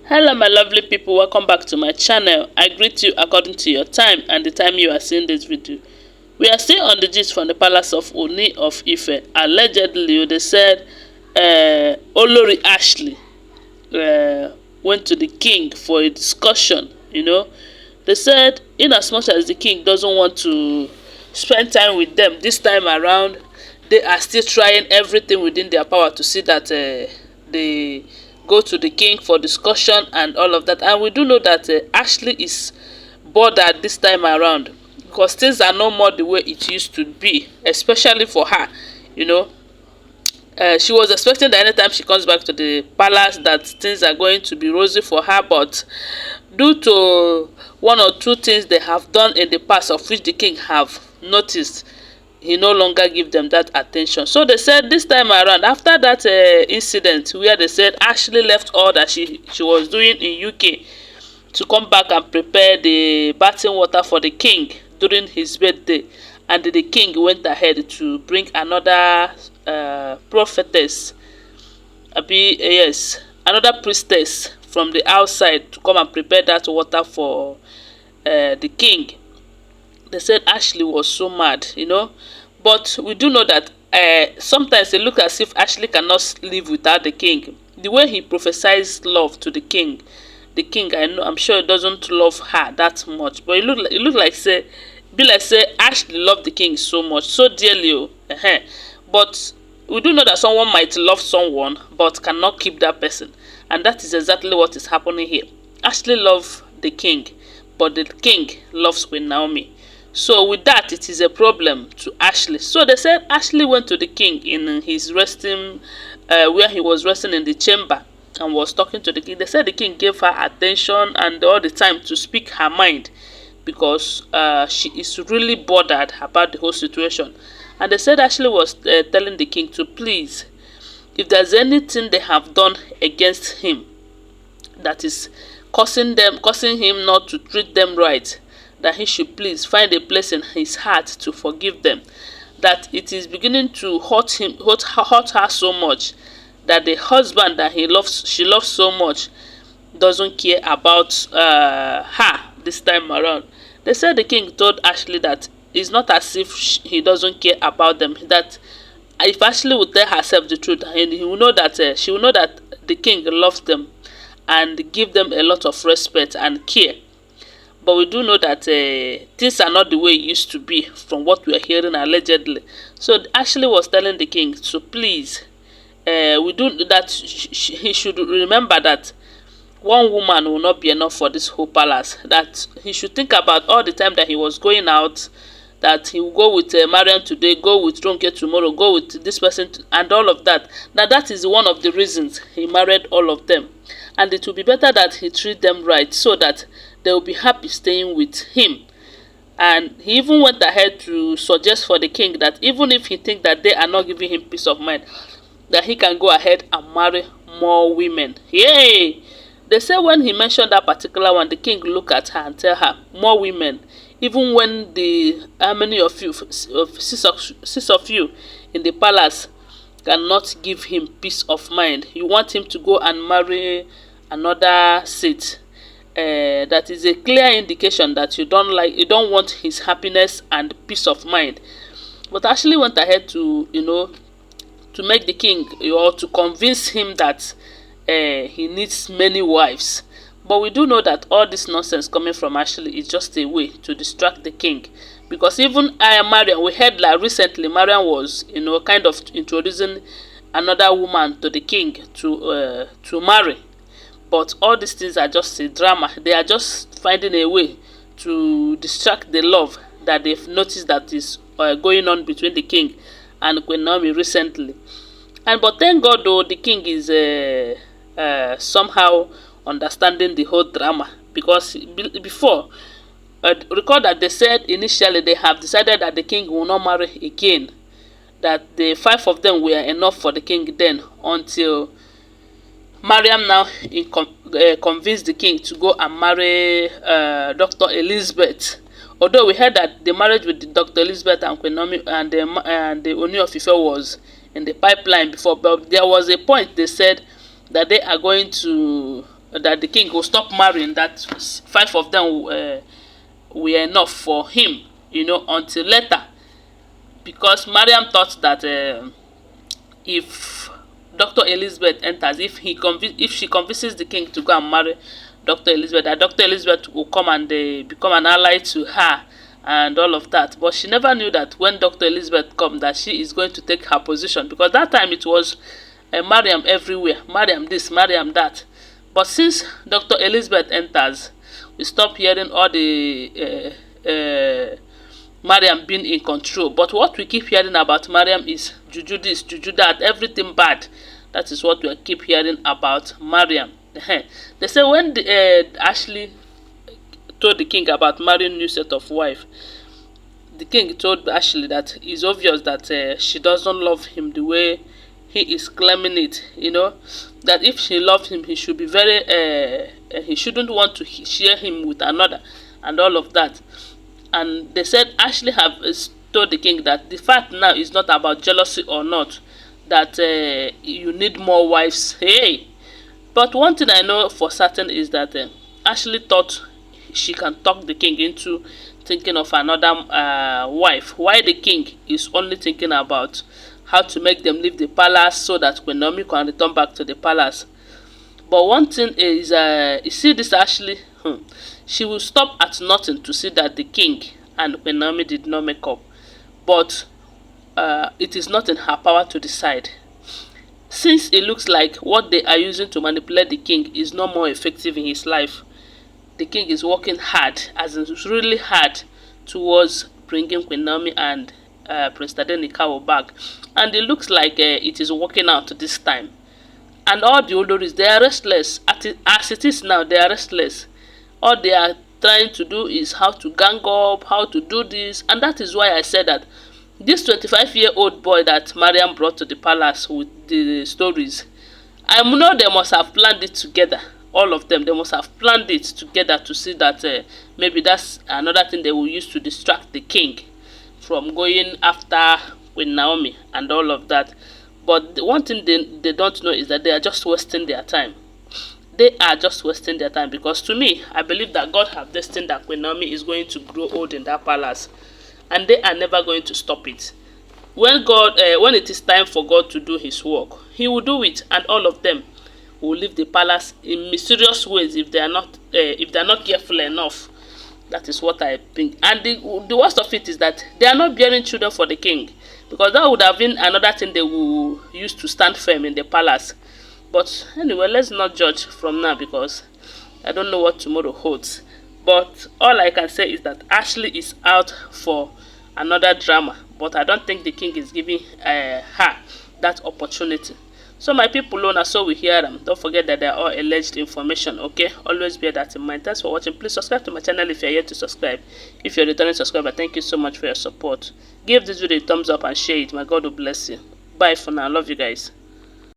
Hello my lovely people, welcome back to my channel. I greet you according to your time and the time you are seeing this video. We are still on the gist from the palace of Ooni of Ife. Allegedly, they said Olori Ashley went to the king for a discussion, They said in as much as the king doesn't want to spend time with them this time around, they are still trying everything within their power to see that they go to the king for discussion and all of that. And we do know that Ashley is bothered this time around because things are no more the way it used to be, especially for her. you know she was expecting that anytime she comes back to the palace that things are going to be rosy for her, but due to one or two things they have done in the past of which the king have noticed, he no longer give them that attention. So they said this time around, after that incident where they said Ashley left all that she was doing in UK to come back and prepare the bathing water for the king during his birthday, and the king went ahead to bring another prophetess, another priestess from the outside to come and prepare that water for the king. They said Ashley was so mad, but we do know that sometimes it look as if Ashley cannot live without the king. The way he prophesies love to the king, I'm sure he doesn't love her that much, but it look like say Ashley loved the king so much, so dearly. But we do know that someone might love someone but cannot keep that person, and that is exactly what is happening here. Ashley loves the king, but the king loves Queen Naomi. So with that, it is a problem to Ashley. So they said Ashley went to the king in his resting, where he was resting in the chamber and was talking to the king. They said the king gave her attention and all the time to speak her mind, because she is really bothered about the whole situation. And they said Ashley was telling the king to please, if there's anything they have done against him that is causing him not to treat them right, that he should please find a place in his heart to forgive them. That it is beginning to hurt her so much that the husband that she loves so much doesn't care about her this time around. They said the king told Ashley that it's not as if he doesn't care about them. That if Ashley would tell herself the truth, and he will know that she will know that the king loves them and give them a lot of respect and care. But we do know that things are not the way it used to be from what we are hearing allegedly. So Ashley was telling the king, so please, we do that he should remember that one woman will not be enough for this whole palace. That he should think about all the time that he was going out, that he will go with Mariam today, go with Ronke tomorrow, go with this person, and all of that. Now that is one of the reasons he married all of them. And it will be better that he treat them right so that they will be happy staying with him. And he even went ahead to suggest for the king that even if he think that they are not giving him peace of mind, that he can go ahead and marry more women. Yay! They say when he mentioned that particular one, the king look at her and tell her, more women. Even when how many of you, six of you in the palace cannot give him peace of mind, you want him to go and marry another seat. That is a clear indication that you don't want his happiness and peace of mind. But Ashley went ahead to to make the king, or to convince him that he needs many wives. But we do know that all this nonsense coming from Ashley is just a way to distract the king. Because even Mariam, we heard that recently Mariam was kind of introducing another woman to the king to marry. But all these things are just a drama. They are just finding a way to distract the love that they've noticed that is going on between the king and Queen Naomi recently. But thank God though, the king is somehow understanding the whole drama, because before, recall that they said initially they have decided that the king will not marry again, that the 5 of them were enough for the king then, until Mariam now convinced the king to go and marry Dr. Elizabeth. Although we heard that the marriage with Dr. Elizabeth and Queen Naomi and the Ooni of Ife was in the pipeline before, but there was a point they said that they are going to that the king will stop marrying, that 5 of them were enough for him, you know, until later, because Mariam thought that if Dr. Elizabeth enters, if she convinces the king to go and marry Dr. Elizabeth, that Dr. Elizabeth will come and become an ally to her and all of that. But she never knew that when Dr. Elizabeth come, that she is going to take her position, because that time it was Mariam everywhere, Mariam this, Mariam that. But since Dr. Elizabeth enters, we stop hearing all the Mariam being in control. But what we keep hearing about Mariam is juju this, juju that, everything bad. That is what we keep hearing about Mariam. They say when Ashley told the king about marrying new set of wife, the king told Ashley that it's obvious that she doesn't love him the way he is claiming it. You know, that if she loved him, he should be very he shouldn't want to share him with another and all of that. And they said Ashley have told the king that the fact now is not about jealousy or not, that you need more wives. Hey, but one thing I know for certain is that Ashley thought she can talk the king into thinking of another wife, while the king is only thinking about how to make them leave the palace so that Queen Naomi can return back to the palace. But one thing is, you see this Ashley, she will stop at nothing to see that the king and Queen Naomi did not make up. But it is not in her power to decide. Since it looks like what they are using to manipulate the king is no more effective in his life, the king is working hard, as in really hard, towards bringing Queen Naomi and Prince Tadenikawo back. And it looks like it is working out this time. And all the Olories, they are restless. As it is now, they are restless. All they are trying to do is how to gang up, how to do this. And that is why I said that this 25-year-old boy that Mariam brought to the palace with the stories, I know they must have planned it together. All of them, they must have planned it together to see that maybe that's another thing they will use to distract the king from going after Queen Naomi and all of that. But the one thing they don't know is that they are just wasting their time. They are just wasting their time, because to me, I believe that God have destined that Queen Naomi is going to grow old in that palace, and they are never going to stop it. When it is time for God to do his work, he will do it, and all of them will leave the palace in mysterious ways if they are not careful enough. That is what I think. And the worst of it is that they are not bearing children for the king, because that would have been another thing they will use to stand firm in the palace. But anyway, let's not judge from now, because I don't know what tomorrow holds. But all I can say is that Ashley is out for another drama, but I don't think the king is giving her that opportunity. So my people, so we hear them. Don't forget that they are all alleged information, okay? Always bear that in mind. Thanks for watching. Please subscribe to my channel if you're yet to subscribe. If you're a returning subscriber, thank you so much for your support. Give this video a thumbs up and share it. My God will bless you. Bye for now. Love you guys.